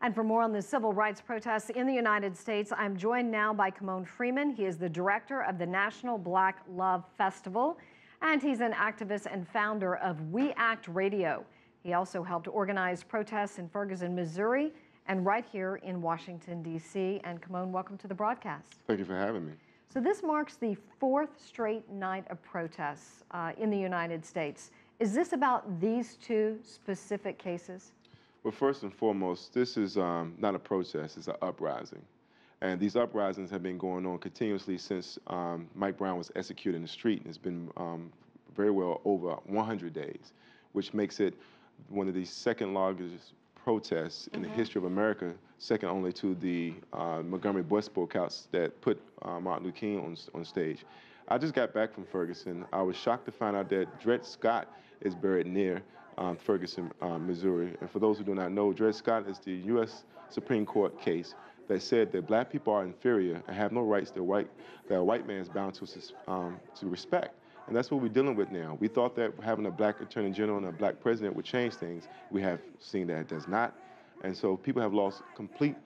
And for more on the civil rights protests in the United States, I'm joined now by Kymone Freeman. He is the director of the National Black Luv Festival, and he's an activist and founder of We Act Radio. He also helped organize protests in Ferguson, Missouri, and right here in Washington, D.C. And Kymone, welcome to the broadcast. Thank you for having me. So this marks the fourth straight night of protests in the United States. Is this about these two specific cases? Well, first and foremost, this is not a protest, it's an uprising. And these uprisings have been going on continuously since Mike Brown was executed in the street. And it's been very well over 100 days, which makes it one of the second largest protests in the history of America, second only to the Montgomery bus boycotts that put Martin Luther King on stage. I just got back from Ferguson. I was shocked to find out that Dred Scott is buried near Ferguson, Missouri. And for those who do not know, Dred Scott is the U.S. Supreme Court case that said that black people are inferior and have no rights that a white man is bound to respect. And that's what we're dealing with now. We thought that having a black attorney general and a black president would change things. We have seen that it does not. And so people have lost complete,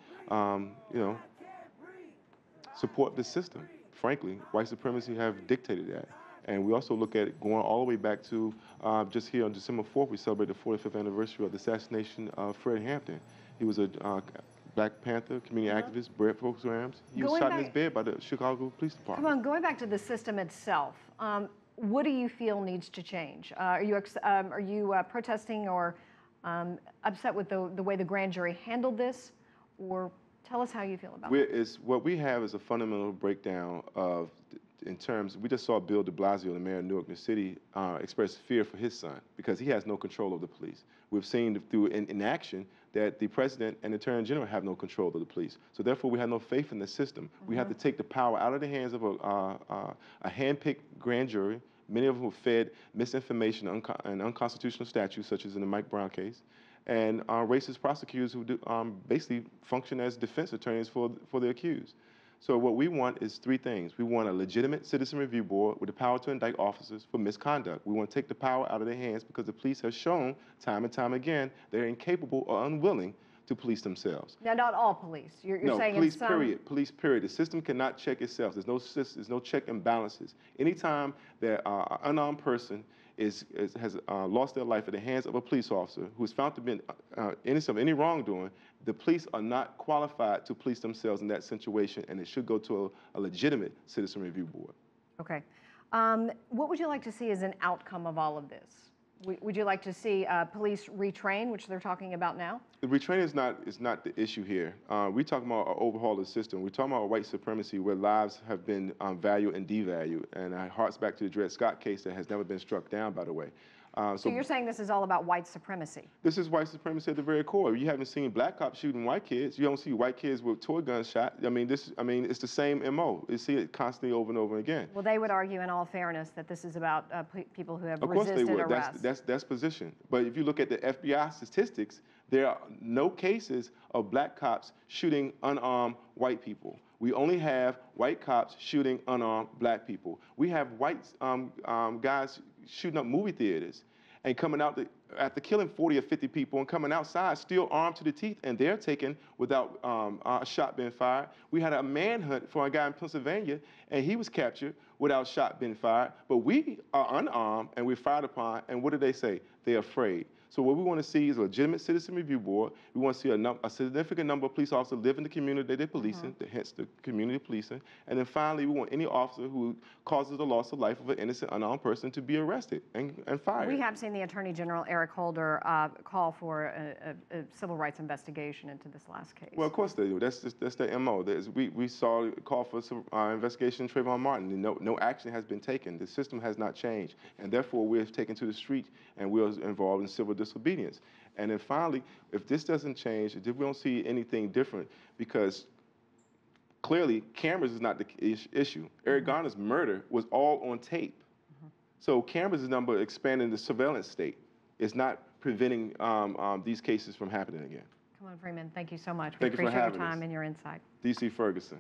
support of the system. Frankly, white supremacy have dictated that. And we also look at it going all the way back to just here on December 4th, we celebrate the 45th anniversary of the assassination of Fred Hampton. He was a Black Panther, community activist, bread programs. He was shot in his bed by the Chicago Police Department. Come on, going back to the system itself, what do you feel needs to change? Are you protesting or upset with the way the grand jury handled this? Or tell us how you feel about it. What we have is a fundamental breakdown of, in terms, we just saw Bill de Blasio, the mayor of Newark City, express fear for his son because he has no control of the police. We've seen through in action that the president and the attorney general have no control of the police. So therefore, we have no faith in the system. We have to take the power out of the hands of a hand-picked grand jury. Many of them were fed misinformation and unconstitutional statutes, such as in the Mike Brown case, and racist prosecutors who basically function as defense attorneys for the accused. So what we want is three things. We want a legitimate citizen review board with the power to indict officers for misconduct. We want to take the power out of their hands because the police have shown time and time again they're incapable or unwilling to police themselves. Now, not all police. You're saying police, in some... period. Police, period. The system cannot check itself. There's no check and balances. Anytime that an unarmed person has lost their life at the hands of a police officer who is found to be innocent of any wrongdoing, the police are not qualified to police themselves in that situation, and it should go to a legitimate citizen review board. Okay. What would you like to see as an outcome of all of this? Would you like to see police retrain, which they're talking about now? The retraining is not the issue here. We're talking about an overhaul of the system. We're talking about white supremacy where lives have been valued and devalued. And it harks back to the Dred Scott case that has never been struck down, by the way. So you're saying this is all about white supremacy? This is white supremacy at the very core. You haven't seen black cops shooting white kids. You don't see white kids with toy guns shot. I mean, it's the same MO. You see it constantly over and over again. Well, they would argue, in all fairness, that this is about people who have resisted arrest. Of course they would. That's position. But if you look at the FBI statistics, there are no cases of black cops shooting unarmed white people. We only have white cops shooting unarmed black people. We have white guys shooting up movie theaters and coming out after killing 40 or 50 people and coming outside still armed to the teeth, and they're taken without a shot being fired. We had a manhunt for a guy in Pennsylvania, and he was captured without shot being fired. But we are unarmed, and we're fired upon, and what do they say? They're afraid. So what we want to see is a legitimate citizen review board. We want to see a significant number of police officers live in the community that they're policing, hence the community policing. And then finally, we want any officer who causes the loss of life of an innocent, unarmed person to be arrested and fired. We have seen the Attorney General, Eric Holder, call for a civil rights investigation into this last case. Well, of course they do. That's their MO. We saw a call for some investigation of Trayvon Martin. No action has been taken. The system has not changed. And therefore, we're taken to the street and we're involved in civil disobedience. And then finally, if this doesn't change, if we don't see anything different, because clearly cameras is not the issue. Eric Garner's murder was all on tape. So cameras is number expanding the surveillance state. It's not preventing these cases from happening again. Kymone Freeman, thank you so much. Thank you for having us. We appreciate your time and your insight. D.C. Ferguson.